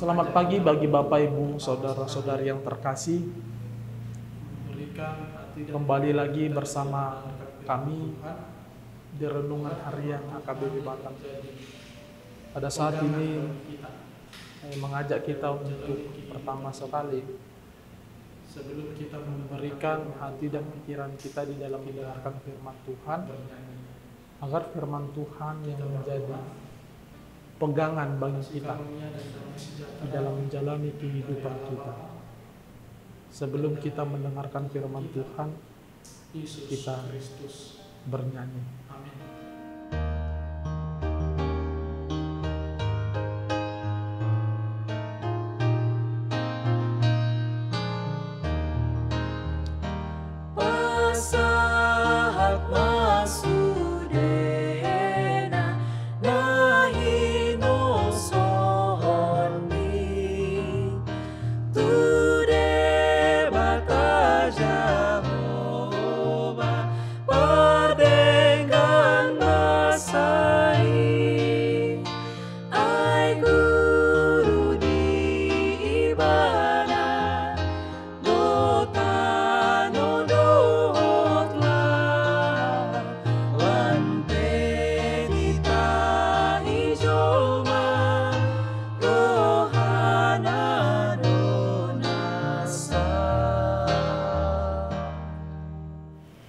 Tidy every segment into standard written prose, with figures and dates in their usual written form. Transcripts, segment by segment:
Selamat pagi bagi Bapak Ibu, saudara-saudari yang terkasih. Kembali lagi bersama kami di Renungan Harian HKBP Batam. Pada saat ini saya mengajak kita untuk pertama sekali sebelum kita memberikan hati dan pikiran kita di dalam mendengarkan firman Tuhan, agar firman Tuhan yang menjadi pegangan bagi kita di dalam menjalani kehidupan kita. Sebelum kita mendengarkan firman Tuhan, kita bernyanyi.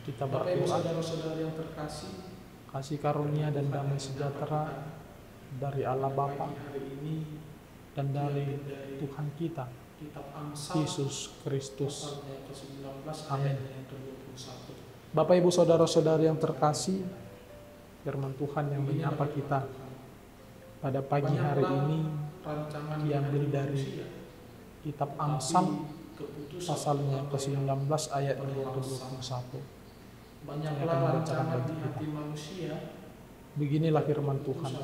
Kita berdoa. Saudara-saudara yang terkasih, kasih karunia dan damai sejahtera dari Allah Bapa dan dari Tuhan kita Yesus Kristus. Amin. Bapak Ibu saudara-saudari yang terkasih, firman Tuhan yang menyapa kita pada pagi hari ini diambil dari kitab Amsal pasalnya ke-19 ayatnya ke-21. Banyaklah rancangan hati manusia. Beginilah firman Tuhan.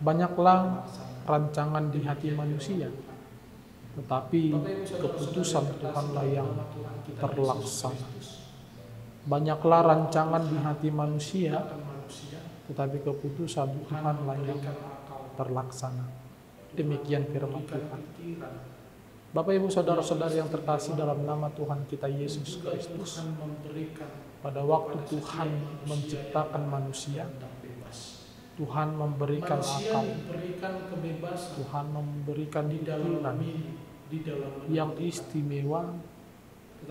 Banyaklah rancangan di hati manusia, tetapi keputusan Tuhanlah yang terlaksana. Banyaklah rancangan di hati manusia, tetapi keputusan Tuhanlah yang terlaksana. Demikian firman Tuhan. Bapak Ibu saudara-saudari yang terkasih dalam nama Tuhan kita Yesus Kristus, pada waktu Tuhan menciptakan manusia, Tuhan memberikan akal, Tuhan memberikan pikiran yang istimewa,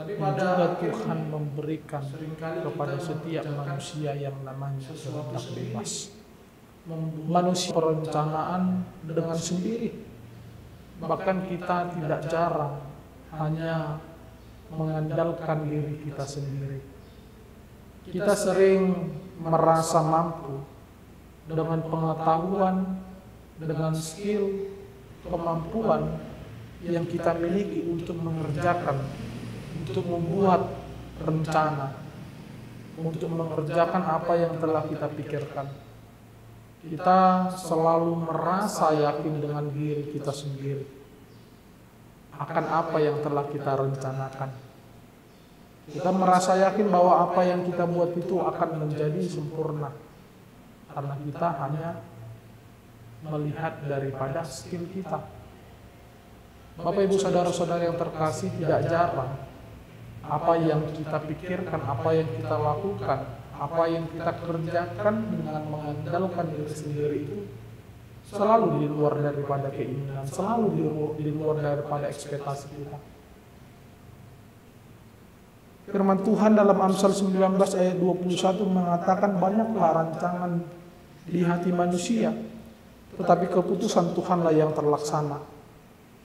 dan juga Tuhan memberikan kepada setiap manusia yang namanya kehendak bebas. Manusia perencanaan dengan sendiri. Bahkan kita tidak jarang hanya mengandalkan diri kita sendiri. Kita sering merasa mampu dengan pengetahuan, dengan skill, kemampuan yang kita miliki untuk mengerjakan, untuk membuat rencana, untuk mengerjakan apa yang telah kita pikirkan. Kita selalu merasa yakin dengan diri kita sendiri akan apa yang telah kita rencanakan. Kita merasa yakin bahwa apa yang kita buat itu akan menjadi sempurna, karena kita hanya melihat daripada skill kita. Bapak Ibu saudara-saudara yang terkasih, tidak jarang apa yang kita pikirkan, apa yang kita lakukan, apa yang kita kerjakan dengan mengandalkan diri sendiri itu selalu di luar daripada keinginan, selalu di luar daripada ekspektasi kita. Firman Tuhan dalam Amsal 19 ayat 21 mengatakan, banyaklah rancangan di hati manusia, tetapi keputusan Tuhanlah yang terlaksana.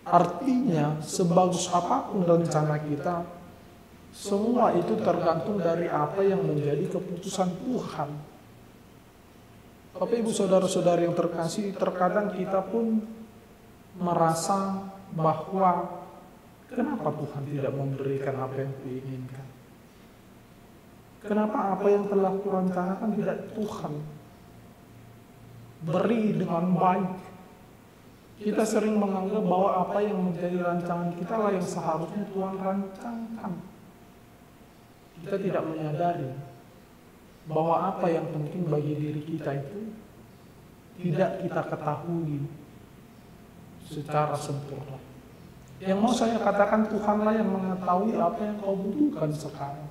Artinya, sebagus apapun rencana kita, semua itu tergantung dari apa yang menjadi keputusan Tuhan. Bapak Ibu saudara-saudari yang terkasih, terkadang kita pun merasa bahwa kenapa Tuhan tidak memberikan apa yang kuinginkan? Kenapa apa yang telah kurencanakan tidak Tuhan beri dengan baik? Kita sering menganggap bahwa apa yang menjadi rancangan kita lah yang seharusnya Tuhan rancangkan. Kita tidak menyadari bahwa apa yang penting bagi diri kita itu tidak kita ketahui secara sempurna. Yang mau saya katakan, Tuhanlah yang mengetahui apa yang kau butuhkan sekarang.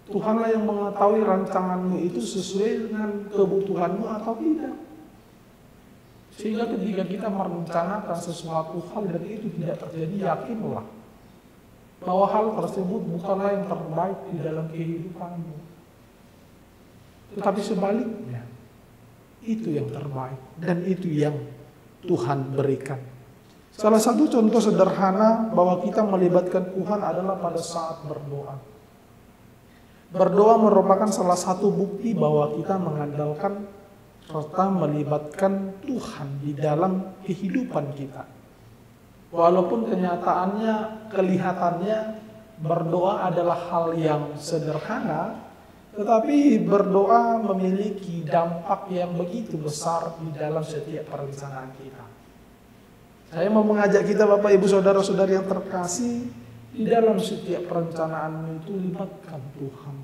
Tuhanlah yang mengetahui rancanganmu itu sesuai dengan kebutuhanmu atau tidak. Sehingga ketika kita merencanakan sesuatu hal dan itu tidak terjadi, yakinlah bahwa hal tersebut bukanlah yang terbaik di dalam kehidupanmu. Tetapi sebaliknya, itu yang terbaik dan itu yang Tuhan berikan. Salah satu contoh sederhana bahwa kita melibatkan Tuhan adalah pada saat berdoa. Berdoa merupakan salah satu bukti bahwa kita mengandalkan serta melibatkan Tuhan di dalam kehidupan kita. Walaupun kenyataannya, kelihatannya berdoa adalah hal yang sederhana, tetapi berdoa memiliki dampak yang begitu besar di dalam setiap perencanaan kita. Saya mau mengajak kita, Bapak Ibu Saudara-saudari yang terkasih, di dalam setiap perencanaanmu itu libatkan Tuhan.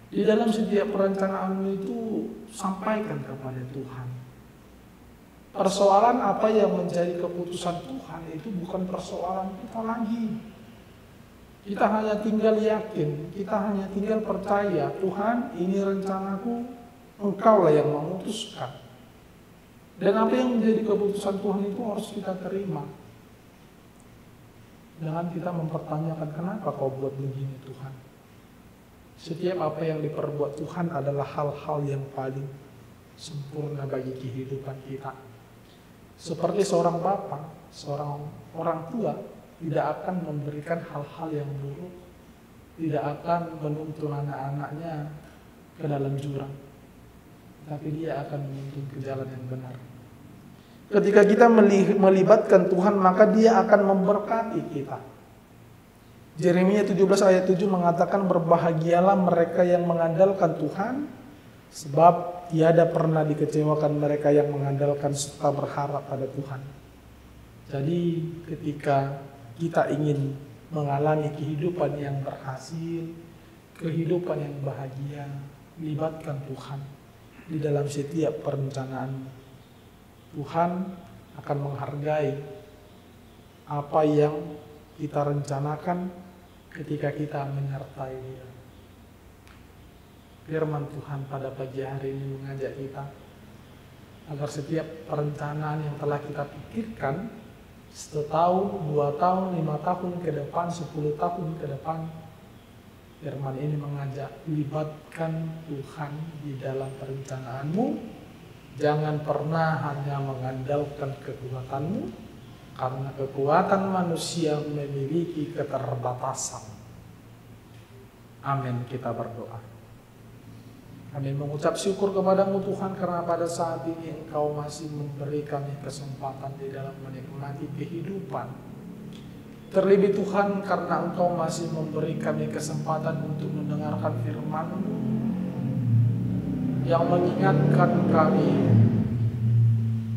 Di dalam setiap perencanaanmu itu sampaikan kepada Tuhan. Persoalan apa yang menjadi keputusan Tuhan itu bukan persoalan kita lagi. Kita hanya tinggal yakin, kita hanya tinggal percaya, Tuhan, ini rencanaku, Engkaulah yang memutuskan. Dan apa yang menjadi keputusan Tuhan itu harus kita terima. Jangan kita mempertanyakan, kenapa kau buat begini Tuhan. Setiap apa yang diperbuat Tuhan adalah hal-hal yang paling sempurna bagi kehidupan kita. Seperti seorang bapa, seorang orang tua tidak akan memberikan hal-hal yang buruk, tidak akan menuntun anak-anaknya ke dalam jurang, tapi dia akan menuntun ke jalan yang benar. Ketika kita melibatkan Tuhan, maka dia akan memberkati kita. Yeremia 17 ayat 7 mengatakan, berbahagialah mereka yang mengandalkan Tuhan, sebab tiada pernah dikecewakan mereka yang mengandalkan serta berharap pada Tuhan. Jadi ketika kita ingin mengalami kehidupan yang berhasil, kehidupan yang bahagia, libatkan Tuhan di dalam setiap perencanaan. Tuhan akan menghargai apa yang kita rencanakan ketika kita menyertai Dia. Firman Tuhan pada pagi hari ini mengajak kita agar setiap perencanaan yang telah kita pikirkan, 1 tahun, 2 tahun, 5 tahun ke depan, 10 tahun ke depan, firman ini mengajak, libatkan Tuhan di dalam perencanaanmu. Jangan pernah hanya mengandalkan kekuatanmu, karena kekuatan manusia memiliki keterbatasan. Amin, kita berdoa. Kami mengucap syukur kepadamu Tuhan, karena pada saat ini Engkau masih memberi kami kesempatan di dalam menikmati kehidupan. Terlebih Tuhan, karena Engkau masih memberi kami kesempatan untuk mendengarkan firman-Mu yang mengingatkan kami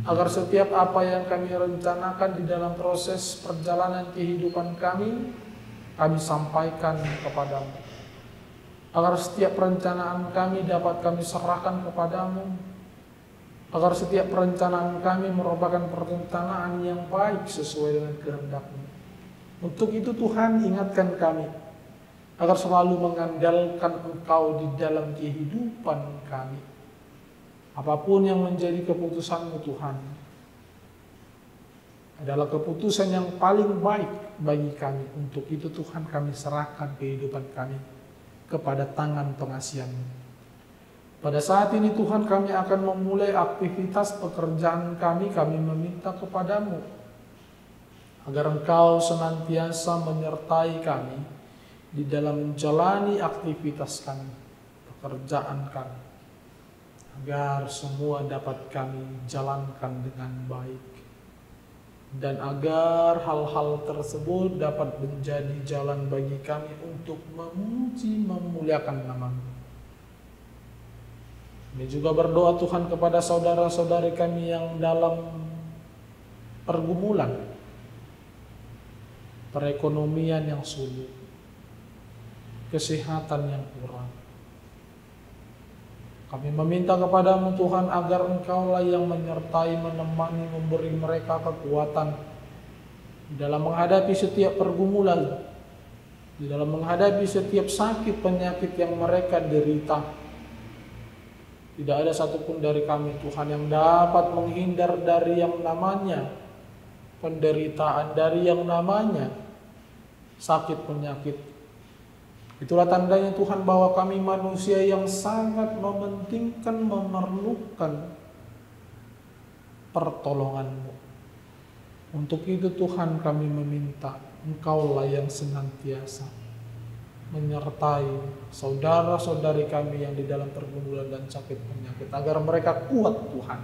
agar setiap apa yang kami rencanakan di dalam proses perjalanan kehidupan kami sampaikan kepadamu. Agar setiap perencanaan kami dapat kami serahkan kepadamu. Agar setiap perencanaan kami merupakan perencanaan yang baik sesuai dengan kehendak-Mu. Untuk itu Tuhan, ingatkan kami agar selalu mengandalkan Engkau di dalam kehidupan kami. Apapun yang menjadi keputusan-Mu Tuhan adalah keputusan yang paling baik bagi kami. Untuk itu Tuhan, kami serahkan kehidupan kami kepada tangan pengasihan-Mu. Pada saat ini Tuhan, kami akan memulai aktivitas pekerjaan kami meminta kepadamu agar Engkau senantiasa menyertai kami di dalam menjalani aktivitas kami, pekerjaan kami, agar semua dapat kami jalankan dengan baik, dan agar hal-hal tersebut dapat menjadi jalan bagi kami untuk memuji, memuliakan nama-Mu. Kami juga berdoa Tuhan kepada saudara-saudari kami yang dalam pergumulan perekonomian yang sulit, kesehatan yang kurang. Kami meminta kepadamu Tuhan agar Engkaulah yang menyertai, menemani, memberi mereka kekuatan di dalam menghadapi setiap pergumulan, di dalam menghadapi setiap sakit penyakit yang mereka derita. Tidak ada satupun dari kami Tuhan yang dapat menghindar dari yang namanya penderitaan, dari yang namanya sakit penyakit. Itulah tandanya Tuhan bahwa kami manusia yang sangat mementingkan, memerlukan pertolongan-Mu. Untuk itu Tuhan kami meminta Engkaulah yang senantiasa menyertai saudara-saudari kami yang di dalam pergumulan dan sakit penyakit, agar mereka kuat Tuhan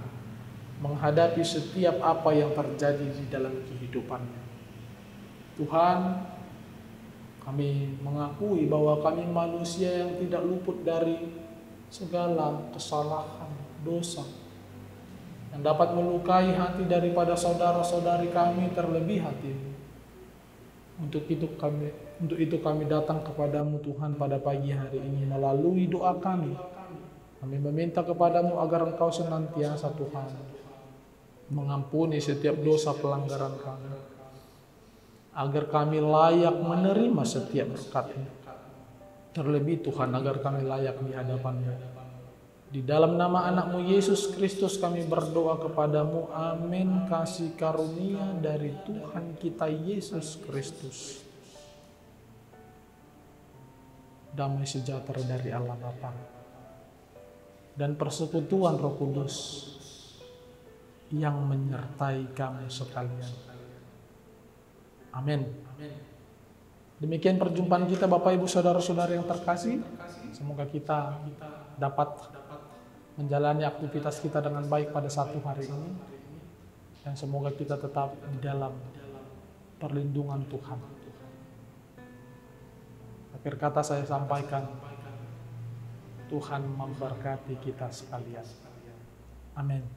menghadapi setiap apa yang terjadi di dalam kehidupannya. Tuhan, kami mengakui bahwa kami manusia yang tidak luput dari segala kesalahan, dosa, yang dapat melukai hati daripada saudara-saudari kami, terlebih hati-Mu. Untuk itu kami datang kepadamu Tuhan pada pagi hari ini melalui doa kami. Kami meminta kepadamu agar Engkau senantiasa Tuhan mengampuni setiap dosa pelanggaran kami, agar kami layak menerima setiap berkat-Mu. Terlebih Tuhan, agar kami layak di hadapan-Mu. Di dalam nama anak-Mu Yesus Kristus kami berdoa kepadamu. Amin. Kasih karunia dari Tuhan kita Yesus Kristus, damai sejahtera dari Allah Bapa, dan persekutuan Roh Kudus yang menyertai kami sekalian. Amin. Demikian perjumpaan kita Bapak Ibu Saudara-saudara yang terkasih. Semoga kita dapat menjalani aktivitas kita dengan baik pada satu hari ini, dan semoga kita tetap di dalam perlindungan Tuhan. Akhir kata saya sampaikan, Tuhan memberkati kita sekalian. Amin.